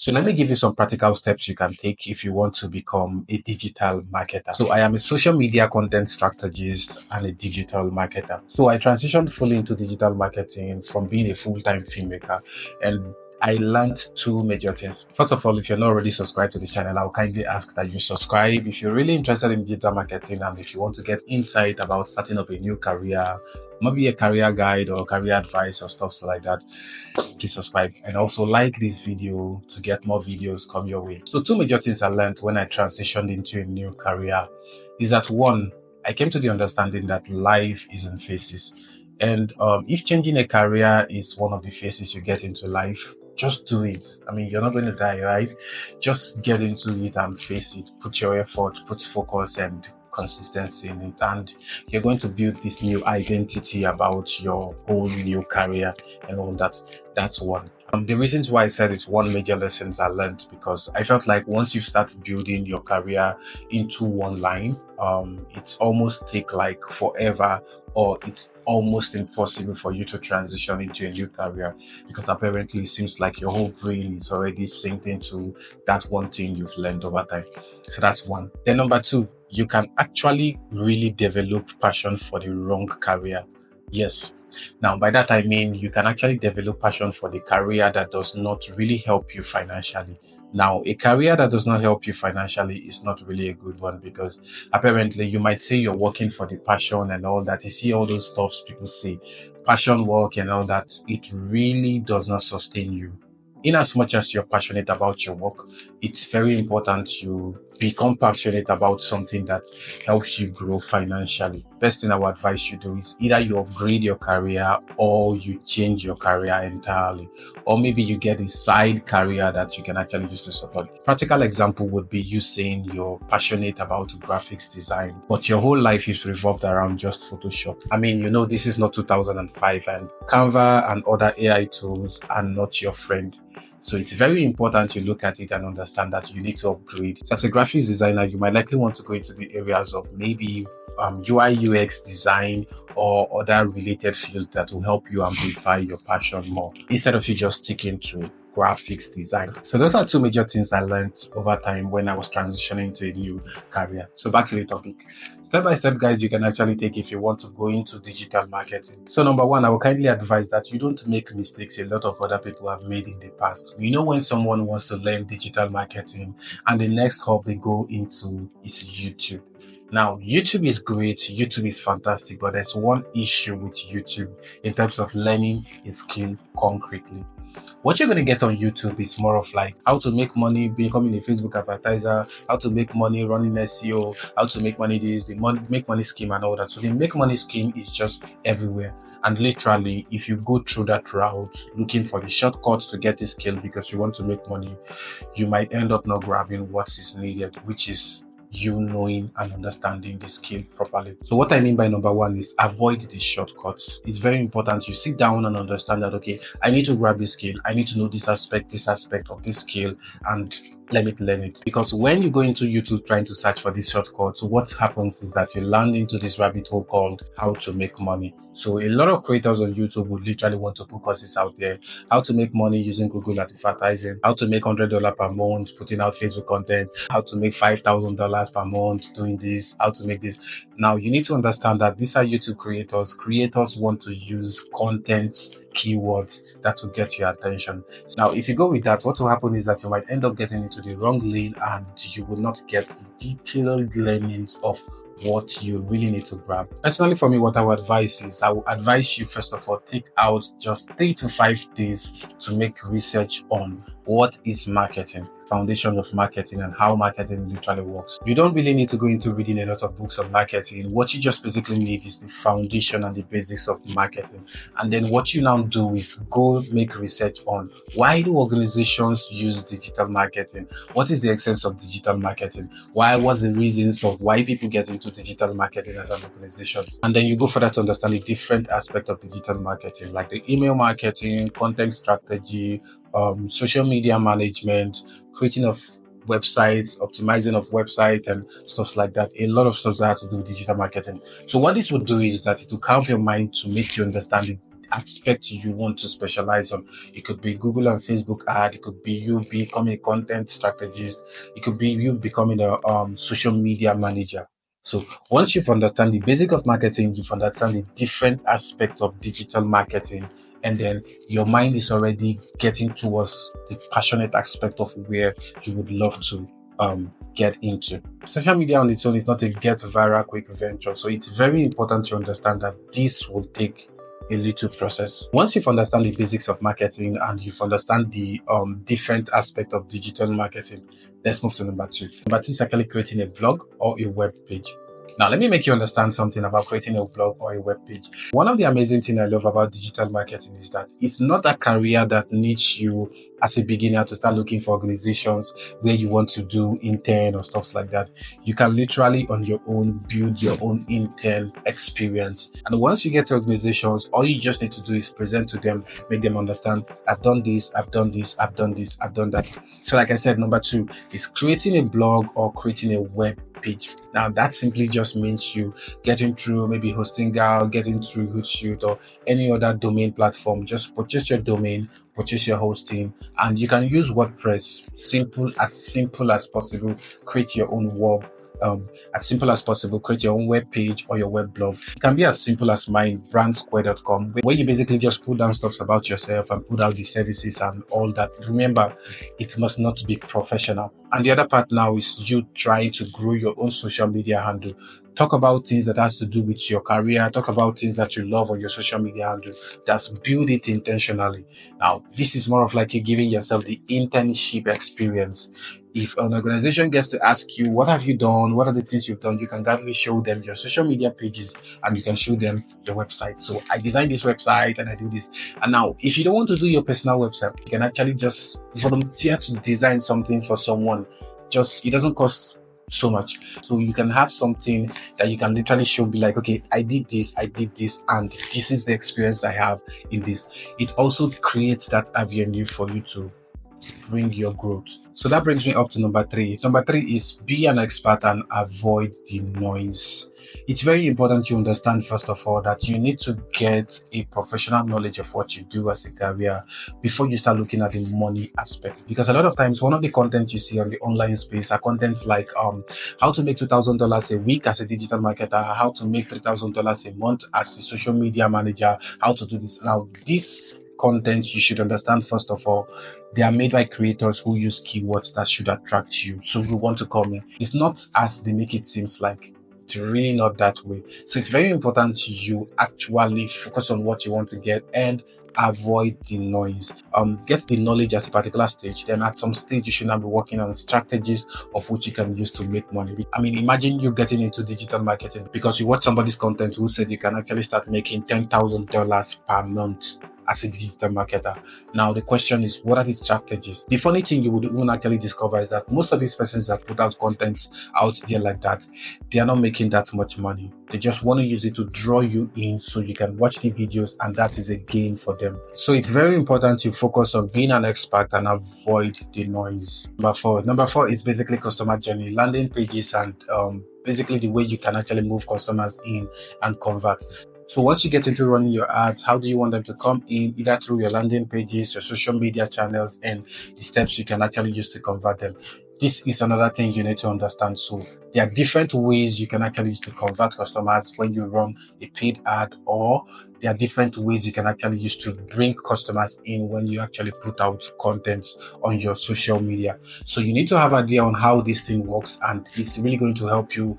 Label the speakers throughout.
Speaker 1: So let me give you some practical steps you can take if you want to become a digital marketer. So I am a social media content strategist and a digital marketer. So I transitioned fully into digital marketing from being a full-time filmmaker, and I learned two major things. First of all, if you're not already subscribed to the channel, I'll kindly ask that you subscribe. If you're really interested in digital marketing and if you want to get insight about starting up a new career, maybe a career guide or career advice or stuff like that, please subscribe and also like this video to get more videos come your way. So two major things I learned when I transitioned into a new career is that one, I came to the understanding that life is in phases. And if changing a career is one of the phases you get into life, just do it. I mean, you're not going to die, right? Just get into it and face it. Put your effort, put focus and consistency in it, and you're going to build this new identity about your whole new career and all that. That's one. The reasons why I said it's one major lessons I learned, because I felt like once you start building your career into one line, it's almost take like forever, or it's almost impossible for you to transition into a new career, because apparently it seems like your whole brain is already synced into that one thing you've learned over time. So that's one. Then number two, you can actually really develop passion for the wrong career. Yes. Now, by that I mean you can actually develop passion for the career that does not really help you financially. Now, a career that does not help you financially is not really a good one, because apparently you might say you're working for the passion and all that. You see all those stuffs people say, passion work and all that. It really does not sustain you. In as much as you're passionate about your work, it's very important you become passionate about something that helps you grow financially. Best thing I would advise you do is either you upgrade your career or you change your career entirely, or maybe you get a side career that you can actually use to support. Practical example would be you saying you're passionate about graphics design, but your whole life is revolved around just Photoshop. I mean, this is not 2005, and Canva and other AI tools are not your friend. So it's very important you look at it and understand that you need to upgrade. So as a graphics designer, you might likely want to go into the areas of maybe UI UX design or other related fields that will help you amplify your passion more, instead of you just sticking to graphics design. So those are two major things I learned over time when I was transitioning to a new career. So back to the topic. Step-by-step guides you can actually take if you want to go into digital marketing. So number one, I will kindly advise that you don't make mistakes a lot of other people have made in the past. When someone wants to learn digital marketing and the next hub they go into is YouTube. Now, YouTube is great, YouTube is fantastic, but there's one issue with YouTube in terms of learning a skill concretely. What you're going to get on YouTube is more of like how to make money becoming a Facebook advertiser, how to make money running SEO, how to make money make money scheme and all that. So the make money scheme is just everywhere. And literally, if you go through that route looking for the shortcuts to get this skill because you want to make money, you might end up not grabbing what is needed, which is you knowing and understanding the skill properly. So what I mean by number one is avoid the shortcuts. It's very important you sit down and understand that, okay, I need to grab this skill. I need to know this aspect of this skill, and let me learn it. Because when you go into YouTube trying to search for this shortcut, what happens is that you land into this rabbit hole called how to make money. So a lot of creators on YouTube would literally want to put courses out there, how to make money using Google advertising, how to make $100 per month putting out Facebook content, how to make $5,000 per month doing this, how to make this. Now you need to understand that these are YouTube creators. Creators want to use content keywords that will get your attention. So now if you go with that, what will happen is that you might end up getting into the wrong lane and you will not get the detailed learnings of what you really need to grab. Personally, for me, what I would advise is I would advise you, first of all, take out just 3 to 5 days to make research on what is marketing, foundation of marketing, and how marketing literally works. You don't really need to go into reading a lot of books on marketing. What you just basically need is the foundation and the basics of marketing. And then what you now do is go make research on why do organizations use digital marketing? What is the essence of digital marketing? What's the reasons of why people get into digital marketing as an organization? And then you go further to understand the different aspects of digital marketing, like the email marketing, content strategy, social media management, creating of websites, optimizing of website and stuff like that. A lot of stuff that have to do with digital marketing. So what this would do is that it will carve your mind to make you understand the aspect you want to specialize on. It could be Google and Facebook ad. It could be you becoming a content strategist. It could be you becoming a social media manager. So once you've understand the basic of marketing, you've understand the different aspects of digital marketing, and then your mind is already getting towards the passionate aspect of where you would love to get into. Social media on its own is not a get viral quick venture. So it's very important to understand that this will take a little process. Once you've understand the basics of marketing and you've understand the different aspect of digital marketing, let's move to number two. Number two is actually creating a blog or a web page. Now, let me make you understand something about creating a blog or a web page. One of the amazing things I love about digital marketing is that it's not a career that needs you as a beginner to start looking for organizations where you want to do intern or stuff like that. You can literally on your own build your own intern experience. And once you get to organizations, all you just need to do is present to them, make them understand, I've done this, I've done this, I've done this, I've done that. So like I said, number two is creating a blog or creating a web page. Now that simply just means you getting through maybe HostingGao, getting through Hootsuite or any other domain platform. Just purchase your domain, purchase your hosting, and you can use WordPress. Simple as possible. Create your own web. As simple as possible, create your own web page or your web blog. It can be as simple as my brandsquare.com, where you basically just put down stuff about yourself and put out the services and all that. Remember, it must not be professional. And the other part now is you trying to grow your own social media handle. Talk about things that has to do with your career. Talk about things that you love on your social media handle. Just build it intentionally. Now, this is more of like you giving yourself the internship experience. If an organization gets to ask you, what have you done? What are the things you've done? You can gladly show them your social media pages and you can show them your website. So I designed this website and I do this. And now, if you don't want to do your personal website, you can actually just volunteer to design something for someone. It doesn't cost so much. So you can have something that you can literally show, be like, okay, I did this, and this is the experience I have in this. It also creates that avenue for you to bring your growth. So that brings me up to number three. Number three is be an expert and avoid the noise. It's very important you understand, first of all, that you need to get a professional knowledge of what you do as a career before you start looking at the money aspect. Because a lot of times, one of the content you see on the online space are contents like how to make $2,000 a week as a digital marketer, how to make $3,000 a month as a social media manager, how to do this. Now, this content you should understand, first of all, they are made by creators who use keywords that should attract you. So you want to come in. It's not as they make it seems like. It's really not that way. So it's very important you actually focus on what you want to get and avoid the noise. Get the knowledge at a particular stage. Then at some stage, you should now be working on strategies of which you can use to make money. I mean, imagine you getting into digital marketing because you watch somebody's content who said you can actually start making $10,000 per month as a digital marketer. Now, the question is, what are the strategies? The funny thing you would even actually discover is that most of these persons that put out content out there like that, they are not making that much money. They just want to use it to draw you in so you can watch the videos, and that is a gain for them. So it's very important to focus on being an expert and avoid the noise. Number four is basically customer journey, landing pages, and basically the way you can actually move customers in and convert. So once you get into running your ads, how do you want them to come in? Either through your landing pages, your social media channels, and the steps you can actually use to convert them. This is another thing you need to understand. So there are different ways you can actually use to convert customers when you run a paid ad, or there are different ways you can actually use to bring customers in when you actually put out content on your social media. So you need to have an idea on how this thing works, and it's really going to help you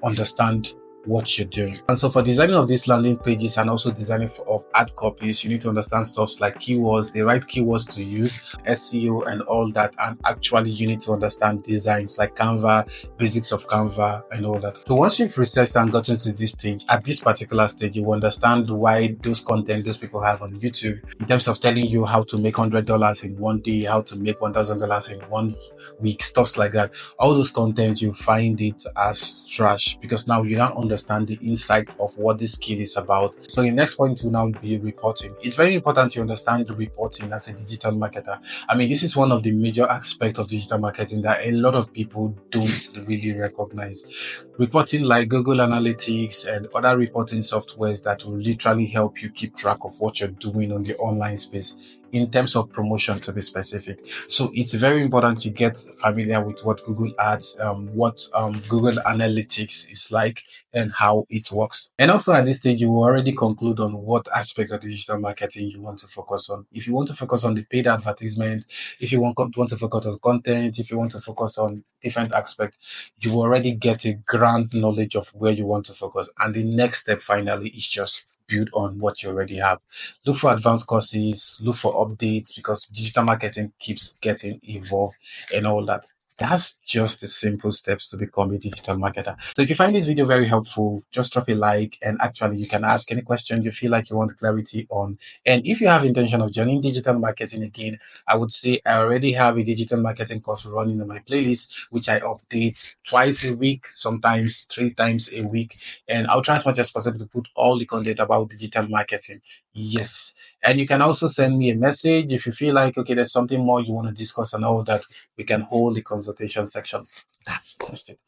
Speaker 1: understand what you're doing. And so for designing of these landing pages and also designing of ad copies, you need to understand stuff like keywords, the right keywords to use, SEO and all that. And actually you need to understand designs like Canva, basics of Canva and all that. So once you've researched and gotten to this stage, at this particular stage, you understand why those content those people have on YouTube in terms of telling you how to make $100 in one day, how to make $1,000 in 1 week, stuff like that. All those content, you find it as trash because now you don't understand the insight of what this skill is about. So the next point will now be reporting. It's very important to understand the reporting as a digital marketer. I mean, this is one of the major aspects of digital marketing that a lot of people don't really recognize. Reporting like Google Analytics and other reporting softwares that will literally help you keep track of what you're doing on the online space in terms of promotion, to be specific. So it's very important to get familiar with what Google Ads, what Google Analytics is like, and how it works. And also at this stage, you will already conclude on what aspect of digital marketing you want to focus on. If you want to focus on the paid advertisement, if you want to focus on content, if you want to focus on different aspects, you already get a grand knowledge of where you want to focus. And the next step finally is just build on what you already have. Look for advanced courses, look for updates, because digital marketing keeps getting evolved and all that. That's just the simple steps to become a digital marketer. So if you find this video very helpful, just drop a like, and actually you can ask any question you feel like you want clarity on. And if you have intention of joining digital marketing again, I would say I already have a digital marketing course running on my playlist, which I update twice a week, sometimes 3 times a week. And I'll try as much as possible to put all the content about digital marketing. Yes. And you can also send me a message if you feel like, okay, there's something more you want to discuss and all that. We can hold the consultation section. That's just it.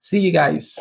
Speaker 1: See you guys.